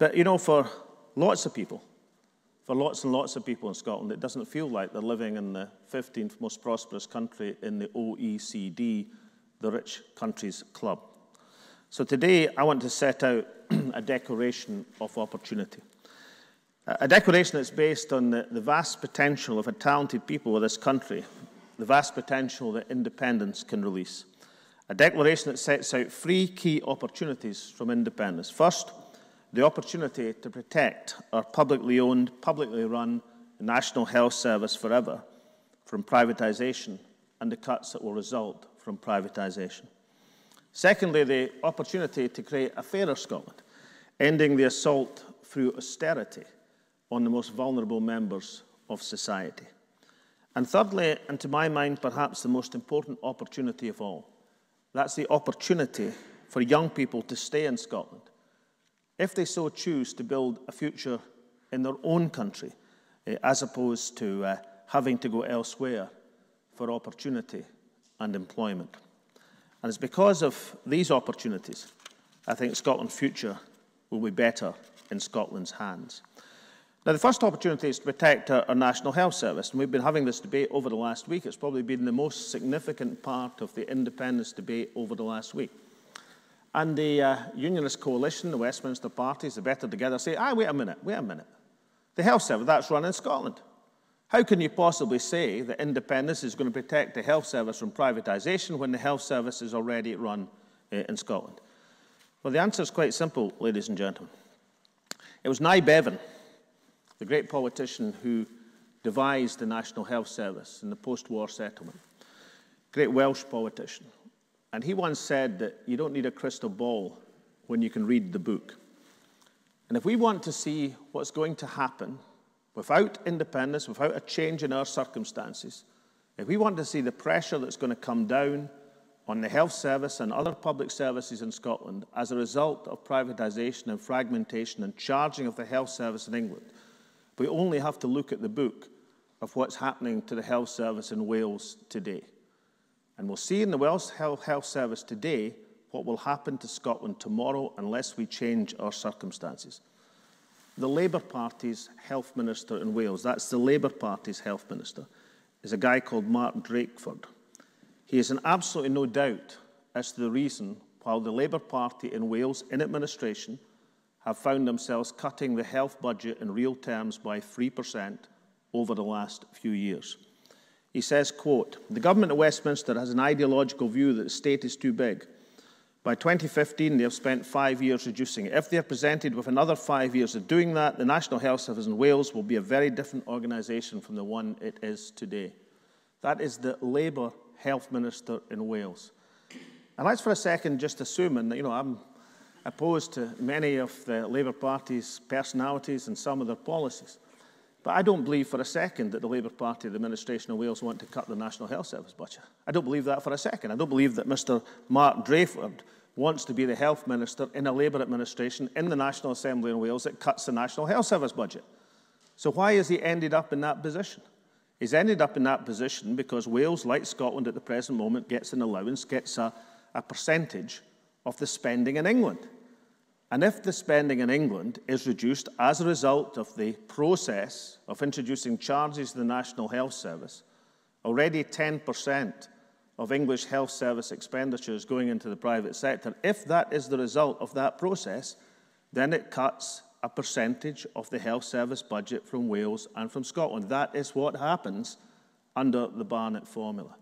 But, you know, for lots of people, for lots and lots of people in Scotland, it doesn't feel like they're living in the 15th most prosperous country in the OECD, the Rich Countries Club. So today, I want to set out a declaration of opportunity. A declaration that's based on the vast potential of a talented people of this country, the vast potential that independence can release. A declaration that sets out 3 key opportunities from independence. First, the opportunity to protect our publicly owned, publicly run National Health Service forever from privatisation and the cuts that will result from privatisation. Secondly, the opportunity to create a fairer Scotland, ending the assault through austerity on the most vulnerable members of society. And thirdly, and to my mind, perhaps the most important opportunity of all, that's the opportunity for young people to stay in Scotland, if they so choose to build a future in their own country, as opposed to having to go elsewhere for opportunity and employment. And it's because of these opportunities, I think Scotland's future will be better in Scotland's hands. Now, the first opportunity is to protect our National Health Service, and we've been having this debate over the last week. It's probably been the most significant part of the independence debate over the last week. And the Unionist coalition, the Westminster parties, the Better Together, say, wait a minute. The health service, that's run in Scotland. How can you possibly say that independence is going to protect the health service from privatisation when the health service is already run in Scotland? Well, the answer is quite simple, ladies and gentlemen. It was Nye Bevan, the great politician who devised the National Health Service in the post-war settlement, great Welsh politician. And he once said that you don't need a crystal ball when you can read the book. And if we want to see what's going to happen without independence, without a change in our circumstances, if we want to see the pressure that's going to come down on the health service and other public services in Scotland as a result of privatisation and fragmentation and charging of the health service in England, we only have to look at the book of what's happening to the health service in Wales today. And we'll see in the Welsh Health Service today what will happen to Scotland tomorrow unless we change our circumstances. The Labour Party's health minister in Wales, that's the Labour Party's health minister, is a guy called Mark Drakeford. He is in absolutely no doubt as to the reason why the Labour Party in Wales, in administration, have found themselves cutting the health budget in real terms by 3% over the last few years. He says, quote, "The government of Westminster has an ideological view that the state is too big. By 2015, they have spent 5 years reducing it. If they are presented with another 5 years of doing that, the National Health Service in Wales will be a very different organisation from the one it is today." That is the Labour Health Minister in Wales. And let's for a second just assume, and you know, I'm opposed to many of the Labour Party's personalities and some of their policies. But I don't believe for a second that the Labour Party, the administration of Wales, want to cut the National Health Service budget. I don't believe that for a second. I don't believe that Mr Mark Drakeford wants to be the health minister in a Labour administration in the National Assembly in Wales that cuts the National Health Service budget. So why has he ended up in that position? He's ended up in that position because Wales, like Scotland at the present moment, gets an allowance, gets a percentage of the spending in England. And if the spending in England is reduced as a result of the process of introducing charges to the National Health Service, already 10% of English health service expenditures going into the private sector, if that is the result of that process, then it cuts a percentage of the health service budget from Wales and from Scotland. That is what happens under the Barnett formula.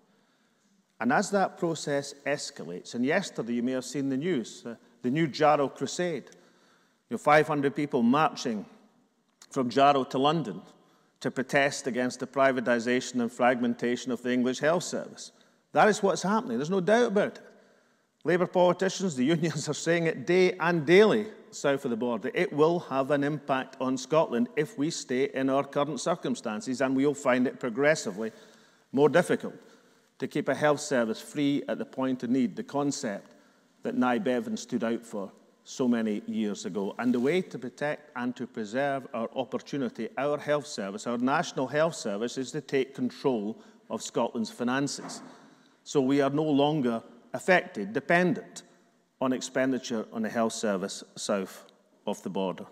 And as that process escalates, and yesterday you may have seen the news, the new Jarrow Crusade, 500 people marching from Jarrow to London to protest against the privatisation and fragmentation of the English health service. That is what's happening. There's no doubt about it. Labour politicians, the unions are saying it day and daily south of the border. It will have an impact on Scotland if we stay in our current circumstances, and we will find it progressively more difficult to keep a health service free at the point of need, the concept that Nye Bevan stood out for so many years ago. And the way to protect and to preserve our opportunity, our health service, our National Health Service, is to take control of Scotland's finances. So we are no longer dependent on expenditure on the health service south of the border.